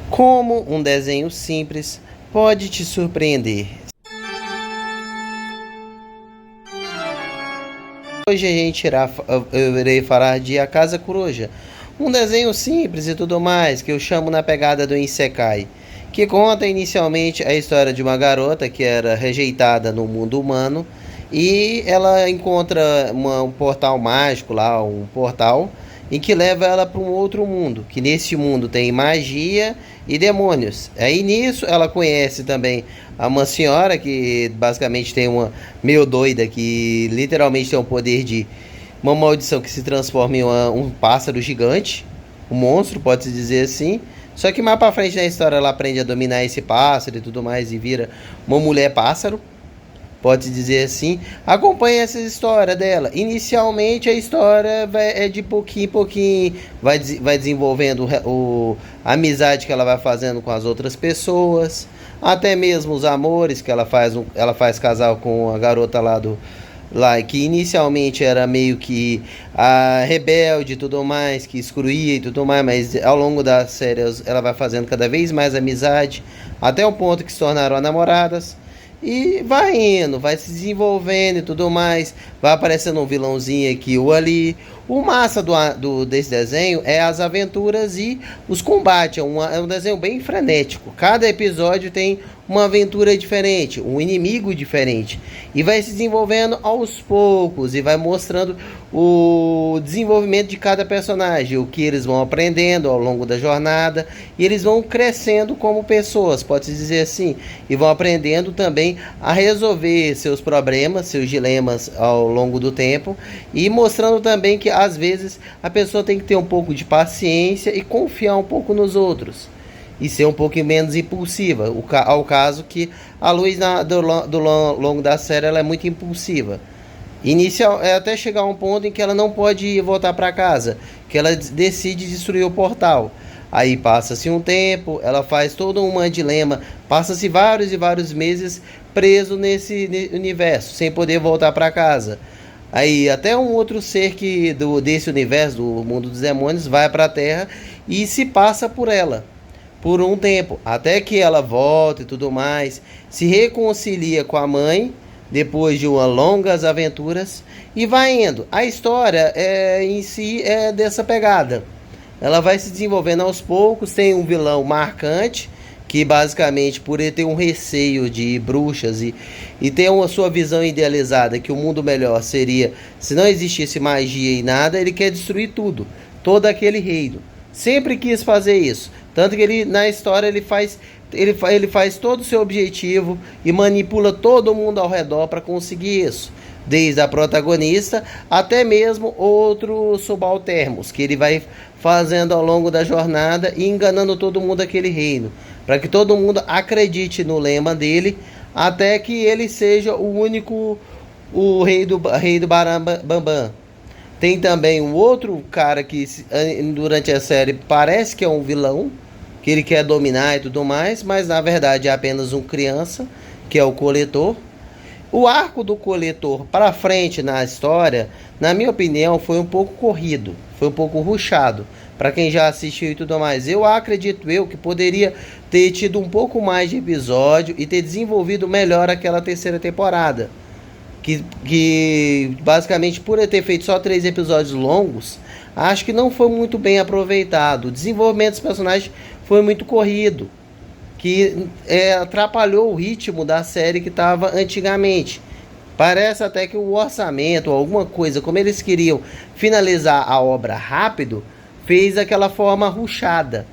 Como um desenho simples pode te surpreender? Hoje eu irei falar de A Casa Coruja, um desenho simples e tudo mais, que eu chamo na pegada do Isekai, que conta inicialmente a história de uma garota que era rejeitada no mundo humano e ela encontra um portal mágico lá, um portal em que leva ela para um outro mundo, que nesse mundo tem magia e demônios. Aí nisso ela conhece também uma senhora que basicamente tem uma meio doida, que literalmente tem o poder de uma maldição que se transforma em um pássaro gigante, um monstro, pode-se dizer assim. Só que mais pra frente na história ela aprende a dominar esse pássaro e tudo mais e vira uma mulher pássaro, pode dizer assim. Acompanhe essa história dela. Inicialmente a história é de pouquinho em pouquinho, vai desenvolvendo a amizade que ela vai fazendo com as outras pessoas, até mesmo os amores que ela faz casal com a garota lá, que inicialmente era meio que a rebelde e tudo mais, que excluía e tudo mais, mas ao longo da série ela vai fazendo cada vez mais amizade, até o ponto que se tornaram namoradas. E vai indo, vai se desenvolvendo e tudo mais. Vai aparecendo um vilãozinho aqui ou ali. O massa desse desenho é as aventuras e os combates. É um desenho bem frenético. Cada episódio tem uma aventura diferente, um inimigo diferente. E vai se desenvolvendo aos poucos e vai mostrando o desenvolvimento de cada personagem, o que eles vão aprendendo ao longo da jornada. E eles vão crescendo como pessoas, pode-se dizer assim. E vão aprendendo também a resolver seus problemas, seus dilemas ao longo do tempo. E mostrando também que às vezes a pessoa tem que ter um pouco de paciência e confiar um pouco nos outros e ser um pouco menos impulsiva. Ao caso que a Luz do longo da série ela é muito impulsiva. Até chegar a um ponto em que ela não pode voltar para casa, que ela decide destruir o portal. Aí passa-se um tempo, ela faz todo um dilema, passa-se vários e vários meses preso nesse universo, sem poder voltar para casa. Aí até um outro ser desse universo, do mundo dos demônios, vai para a Terra e se passa por ela por um tempo, até que ela volta e tudo mais, se reconcilia com a mãe depois de umas longas aventuras e vai indo. A história em si é dessa pegada. Ela vai se desenvolvendo aos poucos, tem um vilão marcante que basicamente por ele ter um receio de bruxas e ter uma sua visão idealizada que o mundo melhor seria se não existisse magia e nada, ele quer destruir tudo, todo aquele reino. Sempre quis fazer isso, tanto que ele na história ele faz todo o seu objetivo e manipula todo mundo ao redor para conseguir isso, desde a protagonista até mesmo outros subalternos que ele vai fazendo ao longo da jornada e enganando todo mundo daquele reino, para que todo mundo acredite no lema dele, até que ele seja o único, o rei do Barambambam. Tem também um outro cara que durante a série parece que é um vilão, que ele quer dominar e tudo mais, mas na verdade é apenas um criança, que é o Coletor. O arco do Coletor para frente na história, na minha opinião, foi um pouco corrido, foi um pouco rushado. Para quem já assistiu e tudo mais, eu acredito que poderia ter tido um pouco mais de episódio e ter desenvolvido melhor aquela terceira temporada. Que basicamente por eu ter feito só 3 episódios longos, acho que não foi muito bem aproveitado. O desenvolvimento dos personagens foi muito corrido, que atrapalhou o ritmo da série que estava antigamente. Parece até que o orçamento ou alguma coisa, como eles queriam finalizar a obra rápido, fez aquela forma rushada,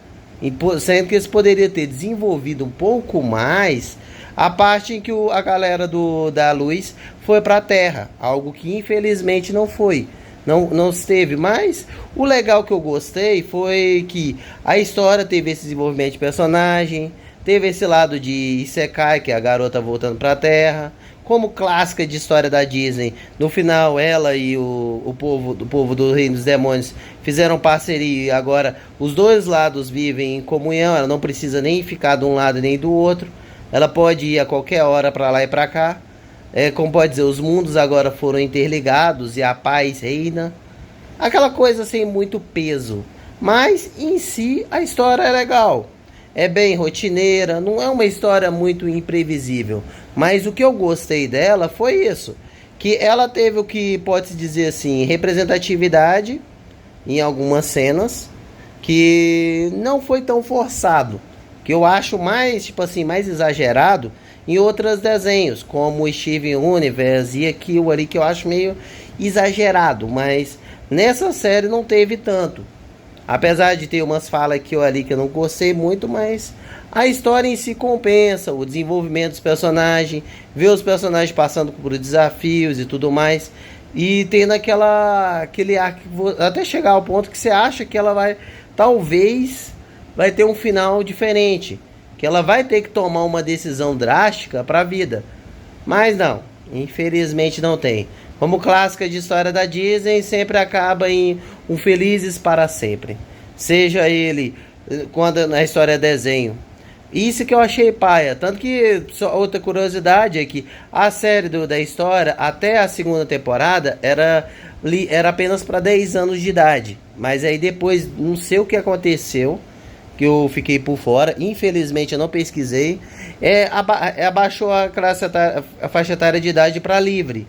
sendo que eles poderiam ter desenvolvido um pouco mais a parte em que a galera da Luz foi para a Terra, algo que infelizmente não foi, não esteve. Mas o legal que eu gostei foi que a história teve esse desenvolvimento de personagem, teve esse lado de Isekai, que é a garota voltando para a Terra, como clássica de história da Disney. No final ela e o povo do Reino dos Demônios fizeram parceria e agora os dois lados vivem em comunhão. Ela não precisa nem ficar de um lado nem do outro, ela pode ir a qualquer hora para lá e para cá. Como pode dizer, os mundos agora foram interligados e a paz reina. Aquela coisa sem muito peso, mas em si a história é legal. é bem rotineira, não é uma história muito imprevisível. Mas o que eu gostei dela foi isso, que ela teve o que pode-se dizer assim, representatividade em algumas cenas, que não foi tão forçado, que eu acho mais, tipo assim, mais exagerado em outros desenhos, como o Steven Universe e aquilo ali que eu acho meio exagerado, mas nessa série não teve tanto. Apesar de ter umas falas aqui ou ali que eu não gostei muito, mas a história em si compensa, o desenvolvimento dos personagens, ver os personagens passando por desafios e tudo mais, e tendo aquele arco, até chegar ao ponto que você acha que ela vai, talvez, vai ter um final diferente, que ela vai ter que tomar uma decisão drástica para a vida. Mas não, infelizmente não tem. Como clássica de história da Disney, sempre acaba em um Felizes para Sempre. Seja ele, quando na história é desenho. Isso que eu achei paia. Tanto que, só outra curiosidade é que a série da história, até a segunda temporada, era apenas para 10 anos de idade. Mas aí depois, não sei o que aconteceu, que eu fiquei por fora. Infelizmente eu não pesquisei. Abaixou a faixa etária de idade para livre.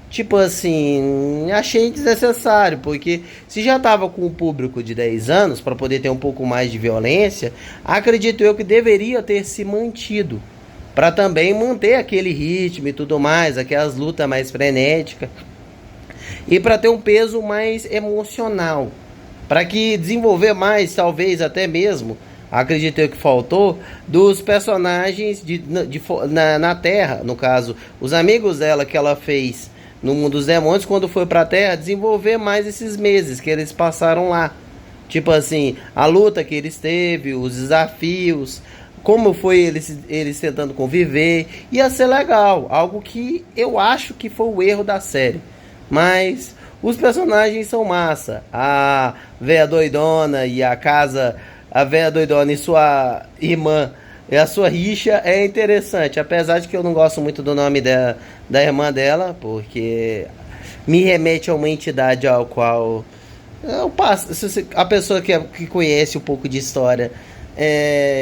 Tipo assim, achei desnecessário, porque se já tava com um público de 10 anos, para poder ter um pouco mais de violência, acredito eu que deveria ter se mantido, para também manter aquele ritmo e tudo mais, aquelas lutas mais frenéticas, e para ter um peso mais emocional, para que desenvolver mais, talvez até mesmo, acredito eu que faltou, dos personagens na Terra, no caso, os amigos dela que ela fez no mundo dos demônios, quando foi pra Terra, desenvolver mais esses meses que eles passaram lá. Tipo assim, a luta que eles teve, os desafios, como foi eles tentando conviver. Ia ser legal, algo que eu acho que foi o erro da série. Mas os personagens são massa. A véia doidona e a véia doidona e sua irmã, e a sua rixa é interessante, apesar de que eu não gosto muito do nome da irmã dela, porque me remete a uma entidade ao qual eu passo, a pessoa que conhece um pouco de história,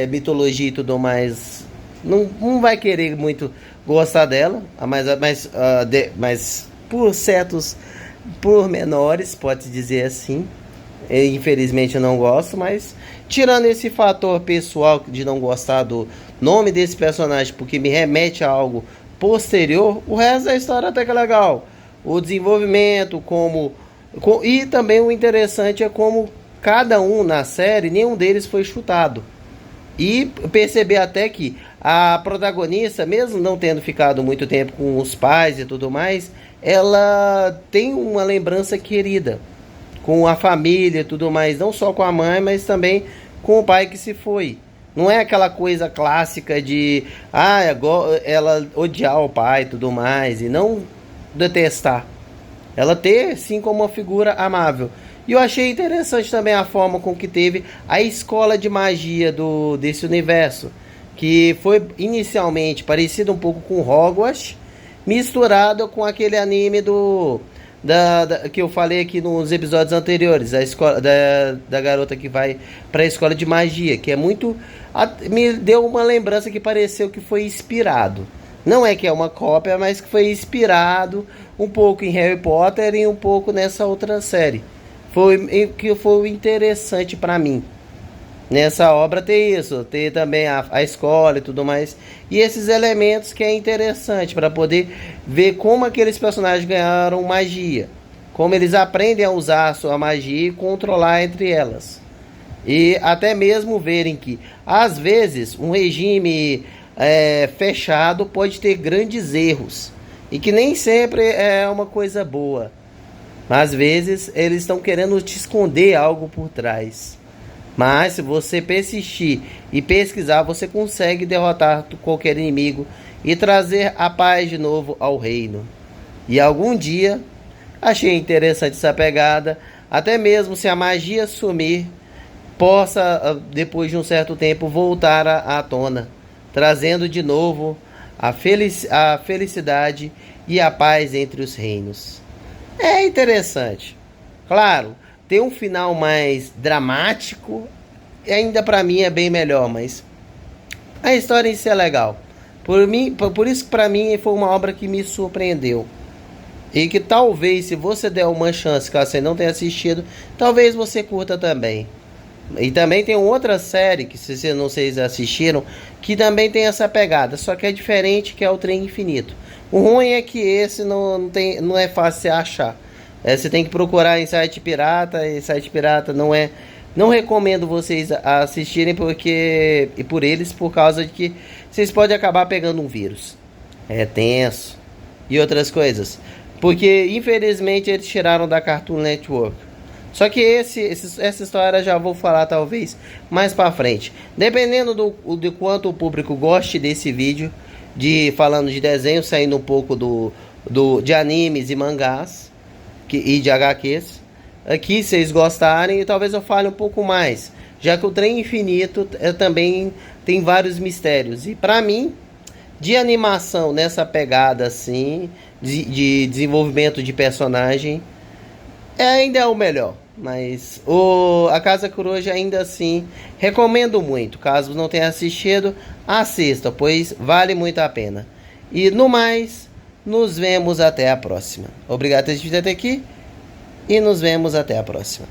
mitologia e tudo mais, não vai querer muito gostar dela, mas por certos pormenores, pode dizer assim. Infelizmente eu não gosto, mas tirando esse fator pessoal de não gostar do nome desse personagem porque me remete a algo posterior, o resto da história até que é legal. O desenvolvimento, e também o interessante é como cada um na série, nenhum deles foi chutado. E perceber até que a protagonista, mesmo não tendo ficado muito tempo com os pais e tudo mais, ela tem uma lembrança querida com a família e tudo mais, não só com a mãe, mas também com o pai que se foi. Não é aquela coisa clássica de ela odiar o pai e tudo mais, e não detestar. Ela ter sim como uma figura amável. E eu achei interessante também a forma com que teve a escola de magia desse universo, que foi inicialmente parecido um pouco com Hogwarts, misturado com aquele anime que eu falei aqui nos episódios anteriores, a escola da garota que vai para a escola de magia, que é muito, me deu uma lembrança que pareceu que foi inspirado. Não é que é uma cópia, mas que foi inspirado um pouco em Harry Potter e um pouco nessa outra série. Foi interessante para mim nessa obra ter isso, ter também a escola e tudo mais, e esses elementos que é interessante para poder ver como aqueles personagens ganharam magia, como eles aprendem a usar a sua magia e controlar entre elas, e até mesmo verem que às vezes um regime fechado pode ter grandes erros e que nem sempre é uma coisa boa, às vezes eles estão querendo te esconder algo por trás. Mas se você persistir e pesquisar, você consegue derrotar qualquer inimigo e trazer a paz de novo ao reino. E algum dia, achei interessante essa pegada, até mesmo se a magia sumir, possa, depois de um certo tempo, voltar à tona, trazendo de novo a felicidade e a paz entre os reinos. É interessante. Claro, ter um final mais dramático ainda pra mim é bem melhor, mas a história em si é legal. Por isso que pra mim foi uma obra que me surpreendeu. E que talvez, se você der uma chance, caso você não tenha assistido, talvez você curta também. E também tem outra série que se vocês assistiram, que também tem essa pegada, só que é diferente, que é o Trem Infinito. O ruim é que esse não é fácil você achar. Você tem que procurar em site pirata, e site pirata não recomendo vocês assistirem porque e por eles, por causa de que vocês podem acabar pegando um vírus. É tenso. E outras coisas. Porque infelizmente eles tiraram da Cartoon Network. Só que essa história já vou falar talvez mais pra frente. Dependendo de quanto o público goste desse vídeo, de falando de desenho, saindo um pouco de animes e mangás e de HQs. Aqui, se vocês gostarem, talvez eu fale um pouco mais. Já que o Trem Infinito também tem vários mistérios. E pra mim, de animação nessa pegada assim, de desenvolvimento de personagem, ainda é o melhor. Mas a Casa Coruja ainda assim recomendo muito. Caso não tenha assistido, assista, pois vale muito a pena. E no mais, nos vemos até a próxima. Obrigado por ter assistido até aqui e nos vemos até a próxima.